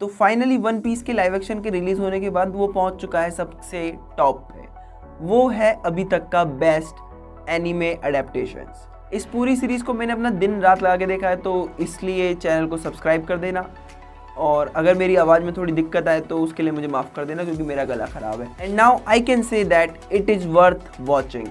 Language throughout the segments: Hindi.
तो फाइनली वन पीस के लाइव एक्शन के रिलीज होने के बाद वो पहुंच चुका है सबसे टॉप पे। वो है अभी तक का बेस्ट एनिमे अडेप्टेशंस। इस पूरी सीरीज को मैंने अपना दिन रात लगा के देखा है, तो इसलिए चैनल को सब्सक्राइब कर देना। और अगर मेरी आवाज़ में थोड़ी दिक्कत आए तो उसके लिए मुझे माफ़ कर देना, क्योंकि मेरा गला ख़राब है। And now I can say that it is worth watching.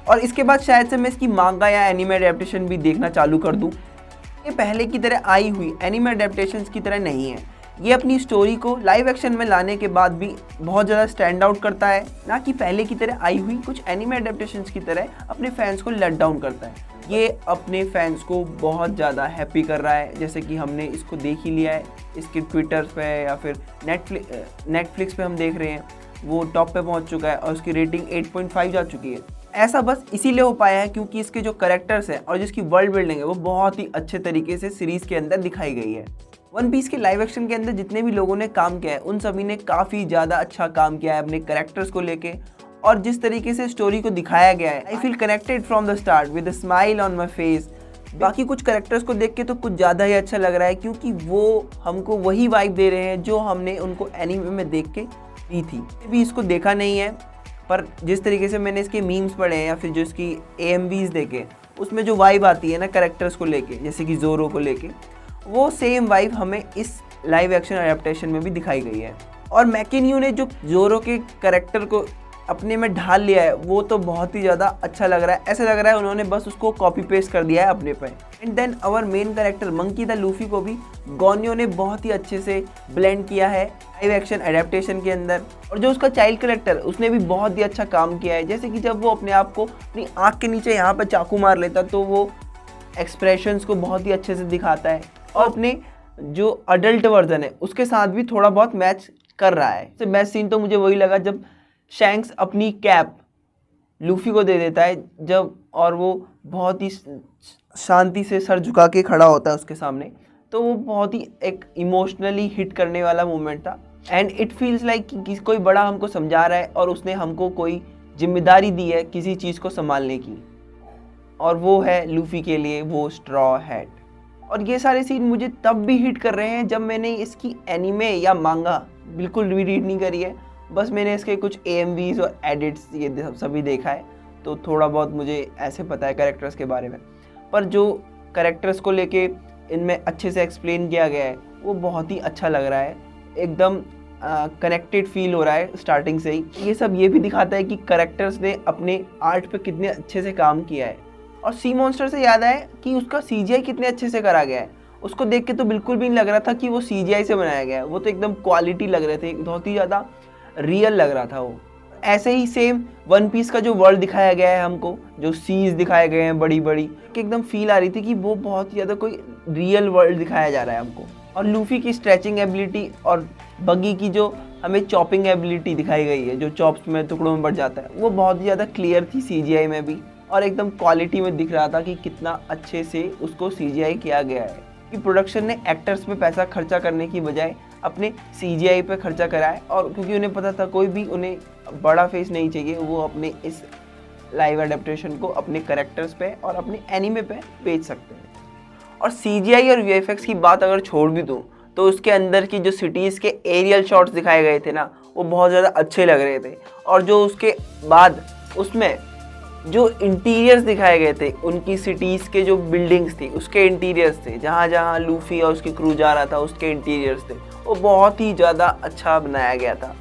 और इसके बाद शायद से मैं इसकी मांगा या एनिमे अडेप्टेशन भी देखना चालू कर दूँ। ये पहले की तरह आई हुई एनिमे अडेप्टेशंस की तरह नहीं है। ये अपनी स्टोरी को लाइव एक्शन में लाने के बाद भी बहुत ज़्यादा स्टैंड आउट करता है, ना कि पहले की तरह आई हुई कुछ एनिमे अडेप्टेशंस की तरह अपने फैंस को लेट डाउन करता है। ये अपने फैंस को बहुत ज़्यादा हैप्पी कर रहा है, जैसे कि हमने इसको देख ही लिया है। इसके ट्विटर पे या फिर नेटफ्लिक्स पे हम देख रहे हैं, वो टॉप पे पहुंच चुका है और उसकी रेटिंग 8.5 जा चुकी है। ऐसा बस इसीलिए हो पाया है क्योंकि इसके जो कैरेक्टर्स हैं और जिसकी वर्ल्ड बिल्डिंग है वो बहुत ही अच्छे तरीके से सीरीज़ के अंदर दिखाई गई है। वन पीस के लाइव एक्शन के अंदर जितने भी लोगों ने काम किया है उन सभी ने काफ़ी ज़्यादा अच्छा काम किया है अपने कैरेक्टर्स को लेके, और जिस तरीके से स्टोरी को दिखाया गया है, I feel connected from the start with a smile on my face. बाकी कुछ कैरेक्टर्स को देख के तो कुछ ज़्यादा ही अच्छा लग रहा है, क्योंकि वो हमको वही वाइब दे रहे हैं जो हमने उनको एनीमे में देख के दी थी। अभी इसको देखा नहीं है, पर जिस तरीके से मैंने इसके मीम्स पढ़े हैं या फिर जो इसकी AMVs देखे, उसमें जो वाइब आती है ना कैरेक्टर्स को लेके, जैसे कि ज़ोरो को लेके, वो सेम वाइब हमें इस लाइव एक्शन अडेप्टेशन में भी दिखाई गई है। और मैकिन्यू ने जो ज़ोरो के कैरेक्टर को अपने में ढाल लिया है वो तो बहुत ही ज़्यादा अच्छा लग रहा है। ऐसा लग रहा है उन्होंने बस उसको कॉपी पेस्ट कर दिया है अपने पे। And then our main character Monkey D Luffy को भी गोन्यो ने बहुत ही अच्छे से ब्लेंड किया है लाइव एक्शन अडेप्टेशन के अंदर। और जो उसका चाइल्ड कैरेक्टर उसने भी बहुत ही अच्छा काम किया है, जैसे कि जब वो अपने आप को अपनी आँख के नीचे यहाँ पर चाकू मार लेता तो वो एक्सप्रेशंस को बहुत ही अच्छे से दिखाता है, और अपने जो अडल्ट वर्जन है उसके साथ भी थोड़ा बहुत मैच कर रहा है। सबसे बेस्ट सीन तो मुझे वही लगा जब शैंक्स अपनी कैप लूफी को दे देता है जब, और वो बहुत ही शांति से सर झुका के खड़ा होता है उसके सामने, तो वो बहुत ही एक इमोशनली हिट करने वाला मोमेंट था। एंड इट फील्स लाइक कि कोई बड़ा हमको समझा रहा है और उसने हमको कोई जिम्मेदारी दी है किसी चीज़ को संभालने की, और वो है लूफी के लिए वो स्ट्रॉ हैट। और ये सारे सीन मुझे तब भी हिट कर रहे हैं जब मैंने इसकी एनिमे या मांगा बिल्कुल भी रीड नहीं करी है, बस मैंने इसके कुछ AMVs और एडिट्स ये सभी देखा है, तो थोड़ा बहुत मुझे ऐसे पता है कैरेक्टर्स के बारे में। पर जो कैरेक्टर्स को लेके इनमें अच्छे से एक्सप्लेन किया गया है वो बहुत ही अच्छा लग रहा है, एकदम कनेक्टेड फील हो रहा है स्टार्टिंग से ही। ये सब ये भी दिखाता है कि कैरेक्टर्स ने अपने आर्ट पे कितने अच्छे से काम किया है। और सी मॉन्स्टर से याद आया कि उसका CGI कितने अच्छे से करा गया है। उसको देख के तो बिल्कुल भी नहीं लग रहा था कि वो CGI से बनाया गया है, वो तो एकदम क्वालिटी लग रहे थे, बहुत ही ज़्यादा रियल लग रहा था वो। ऐसे ही सेम वन पीस का जो वर्ल्ड दिखाया गया है हमको, जो सीज दिखाए गए हैं बड़ी बड़ी, एकदम फील आ रही थी कि वो बहुत ही ज़्यादा कोई रियल वर्ल्ड दिखाया जा रहा है हमको। और लूफी की स्ट्रेचिंग एबिलिटी और बगी की जो हमें चॉपिंग एबिलिटी दिखाई गई है, जो चॉप्स में टुकड़ों में बढ़ जाता है, वो बहुत ही ज़्यादा क्लियर थी CGI में भी, और एकदम क्वालिटी में दिख रहा था कि कितना अच्छे से उसको CGI किया गया है। कि प्रोडक्शन ने एक्टर्स पे पैसा खर्चा करने की बजाय अपने CGI पे खर्चा करा है, और क्योंकि उन्हें पता था कोई भी उन्हें बड़ा फेस नहीं चाहिए, वो अपने इस लाइव अडेप्टेशन को अपने कैरेक्टर्स पे और अपने एनीमे पे बेच सकते हैं। और CGI और VFX की बात अगर छोड़ भी दूँ तो उसके अंदर की जो सिटीज़ के एरियल शॉट्स दिखाए गए थे ना, वो बहुत ज़्यादा अच्छे लग रहे थे। और जो उसके बाद उसमें जो इंटीरियर्स दिखाए गए थे, उनकी सिटीज़ के जो बिल्डिंग्स थी उसके इंटीरियर्स थे, जहाँ जहाँ लूफी और उसकी क्रू जा रहा था उसके इंटीरियर्स थे, वो बहुत ही ज़्यादा अच्छा बनाया गया था।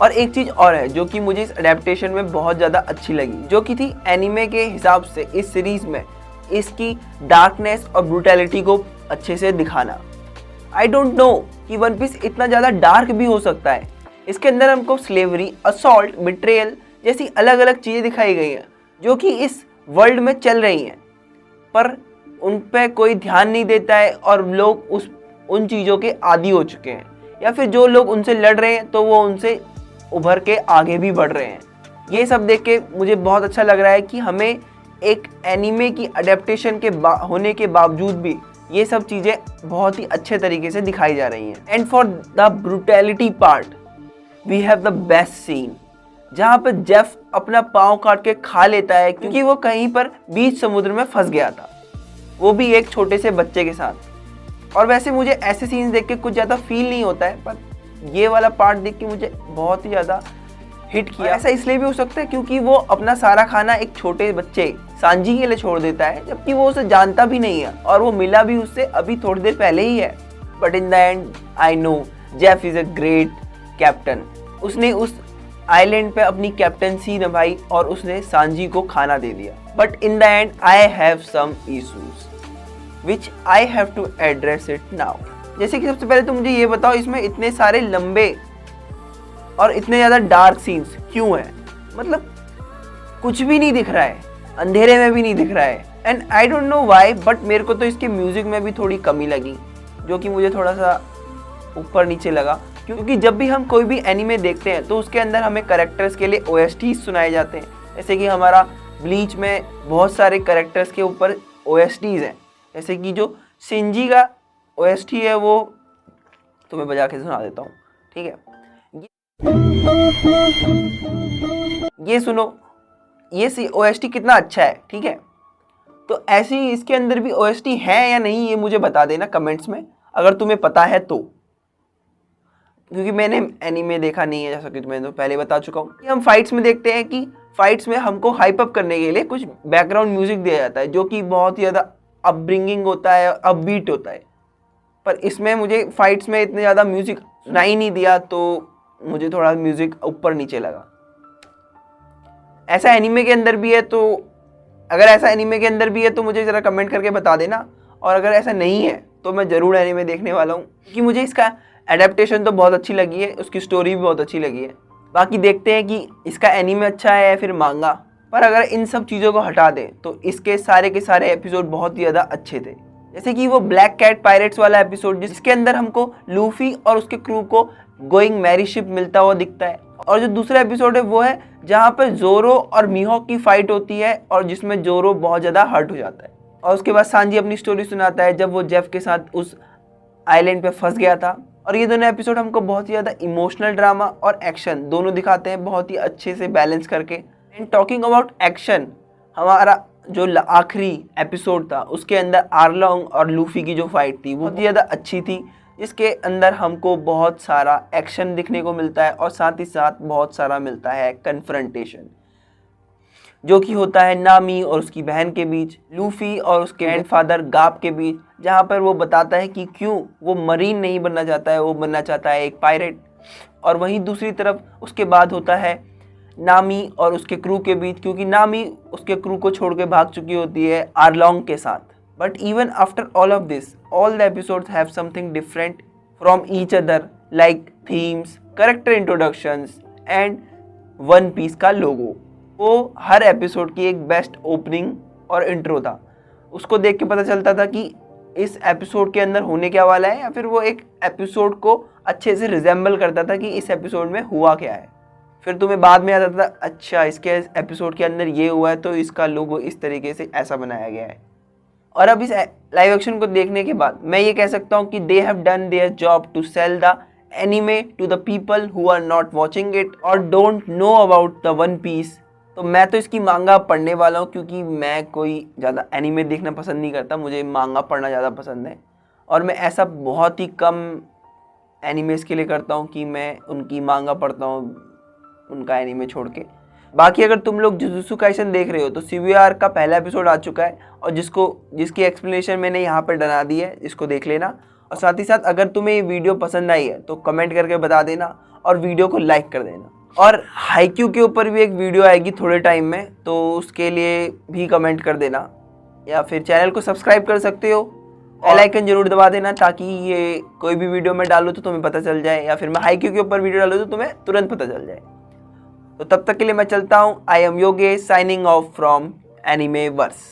और एक चीज़ और है जो कि मुझे इस अडेप्टेशन में बहुत ज़्यादा अच्छी लगी, जो कि थी एनीमे के हिसाब से इस सीरीज़ में इसकी डार्कनेस और ब्रूटैलिटी को अच्छे से दिखाना। आई डोंट नो कि वन पीस इतना ज़्यादा डार्क भी हो सकता है। इसके अंदर हमको स्लेवरी, असॉल्ट, बिट्रेयल जैसी अलग अलग चीज़ें दिखाई गई हैं जो कि इस वर्ल्ड में चल रही हैं, पर उन पे कोई ध्यान नहीं देता है और लोग उन चीज़ों के आदी हो चुके हैं, या फिर जो लोग उनसे लड़ रहे हैं तो वो उनसे उभर के आगे भी बढ़ रहे हैं। ये सब देख के मुझे बहुत अच्छा लग रहा है कि हमें एक एनीमे की अडेप्टेशन के होने के बावजूद भी ये सब चीज़ें बहुत ही अच्छे तरीके से दिखाई जा रही हैं। And for the brutality part we have the best scene, जहाँ पर जेफ अपना पाँव काट के खा लेता है क्योंकि वो कहीं पर बीच समुद्र में फंस गया था, वो भी एक छोटे से बच्चे के साथ। और वैसे मुझे ऐसे सीन्स देख के कुछ ज़्यादा फील नहीं होता है, पर ये वाला पार्ट देख के मुझे बहुत ही ज़्यादा हिट किया। ऐसा इसलिए भी हो सकता है क्योंकि वो अपना सारा खाना एक छोटे बच्चे सांजी के लिए छोड़ देता है, जबकि वो उसे जानता भी नहीं है और वो मिला भी उससे अभी थोड़ी देर पहले ही है। But in the end I know Jeff is a great captain. उसने उस आइलैंड पे अपनी कैप्टनसी निभाई और उसने सांजी को खाना दे दिया। But in the end I have some issues which I have to address it now. जैसे कि सबसे पहले तो मुझे ये बताओ, इसमें इतने सारे लंबे और इतने ज़्यादा डार्क सीन्स क्यों हैं? मतलब कुछ भी नहीं दिख रहा है, अंधेरे में भी नहीं दिख रहा है। And I don't know why, but मेरे को तो इसके म्यूज़िक में भी थोड़ी कमी लगी, जो कि मुझे थोड़ा सा ऊपर नीचे लगा। क्योंकि जब भी हम कोई भी एनीमे देखते हैं तो उसके अंदर हमें कैरेक्टर्स के लिए OSTs सुनाए जाते हैं। जैसे कि हमारा ब्लीच में बहुत सारे कैरेक्टर्स के ऊपर OSTs हैं। जैसे कि जो शिंजी का OST है वो तुम्हें बजा के सुना देता हूँ, ठीक है? ये सुनो, ये OST कितना अच्छा है, ठीक है? तो ऐसे ही इसके अंदर भी OST है या नहीं, ये मुझे बता देना कमेंट्स में, अगर तुम्हें पता है तो। क्योंकि मैंने एनीमे देखा नहीं है, जैसा कि मैं तो पहले बता चुका हूँ। हम फाइट्स में देखते हैं कि फाइट्स में हमको हाइप अप करने के लिए कुछ बैकग्राउंड म्यूजिक दिया जाता है, जो कि बहुत ही ज़्यादा अपब्रिंगिंग होता है, अपबीट होता है। पर इसमें मुझे फाइट्स में इतने ज़्यादा म्यूजिक सुना ही नहीं दिया, तो मुझे थोड़ा म्यूजिक ऊपर नीचे लगा। ऐसा एनीमे के अंदर भी है, तो अगर ऐसा एनीमे के अंदर भी है तो मुझे ज़रा कमेंट करके बता देना। और अगर ऐसा नहीं है तो मैं ज़रूर एनीमे देखने वाला हूँ, क्योंकि मुझे इसका एडेप्टेशन तो बहुत अच्छी लगी है, उसकी स्टोरी भी बहुत अच्छी लगी है। बाकी देखते हैं कि इसका एनीमे अच्छा है या फिर मांगा। पर अगर इन सब चीज़ों को हटा दें तो इसके सारे के सारे एपिसोड बहुत ही ज़्यादा अच्छे थे। जैसे कि वो ब्लैक कैट पायरेट्स वाला एपिसोड, जिसके अंदर हमको लूफी और उसके क्रू को गोइंग मैरी शिप मिलता हुआ दिखता है। और जो दूसरा एपिसोड है वो है जहाँ पर जोरो और मीहॉक की फाइट होती है और जिसमें जोरो बहुत ज़्यादा हर्ट हो जाता है। और उसके बाद सांजी अपनी स्टोरी सुनाता है जब वो जेफ के साथ उस आइलैंड पे फंस गया था। और ये दोनों एपिसोड हमको बहुत ही ज़्यादा इमोशनल ड्रामा और एक्शन दोनों दिखाते हैं, बहुत ही अच्छे से बैलेंस करके। एंड टॉकिंग अबाउट एक्शन, हमारा जो आखिरी एपिसोड था उसके अंदर आर्लोंग और लूफी की जो फाइट थी वो बहुत ही ज़्यादा अच्छी थी, जिसके अंदर हमको बहुत सारा एक्शन दिखने को मिलता है और साथ ही साथ बहुत सारा मिलता है कन्फ्रंटेशन, जो कि होता है नामी और उसकी बहन के बीच, लूफी और उसके ग्रैंडफादर गाप के बीच, जहाँ पर वो बताता है कि क्यों वो मरीन नहीं बनना चाहता है, वो बनना चाहता है एक पायरेट। और वहीं दूसरी तरफ उसके बाद होता है नामी और उसके क्रू के बीच, क्योंकि नामी उसके क्रू को छोड़ के भाग चुकी होती है आर्लोंग के साथ। But even after all of this, all the episodes have something different from each other, like themes, character introductions and One Piece का लोगो। वो हर एपिसोड की एक बेस्ट ओपनिंग और इंट्रो था। उसको देख के पता चलता था कि इस एपिसोड के अंदर होने क्या वाला है, या फिर वो एक एपिसोड को अच्छे से रिजेंबल करता था कि इस एपिसोड में हुआ क्या है। फिर तुम्हें बाद में आता था अच्छा इसके एपिसोड के अंदर ये हुआ है तो इसका लोगो इस तरीके से ऐसा बनाया गया है। और अब इस लाइव एक्शन को देखने के बाद मैं ये कह सकता हूँ कि they have done their job to sell the anime to the people who are not watching it और don't know about the One Piece. तो मैं तो इसकी मांगा पढ़ने वाला हूँ, क्योंकि मैं कोई ज़्यादा एनीमे देखना पसंद नहीं करता, मुझे मांगा पढ़ना ज़्यादा पसंद है। और मैं ऐसा बहुत ही कम एनीमेस के लिए करता हूँ कि मैं उनकी मांगा पढ़ता हूँ उनका एनीमे छोड़ के। बाकी अगर तुम लोग जुजुत्सु काइसन देख रहे हो तो CVR का पहला एपिसोड आ चुका है और जिसकी एक्सप्लेनेशन मैंने यहाँ पर डला दी है, इसको देख लेना। और साथ ही साथ अगर तुम्हें ये वीडियो पसंद आई है तो कमेंट करके बता देना और वीडियो को लाइक कर देना। और हाईक्यू के ऊपर भी एक वीडियो आएगी थोड़े टाइम में, तो उसके लिए भी कमेंट कर देना, या फिर चैनल को सब्सक्राइब कर सकते हो। बेल आइकन जरूर दबा देना ताकि ये कोई भी वीडियो मैं डालूँ तो तुम्हें पता चल जाए, या फिर मैं हाईक्यू के ऊपर वीडियो डालूँ तो तुम्हें तुरंत पता चल जाए। तो तब तक के लिए मैं चलता हूँ। I am Yogesh signing off from anime verse.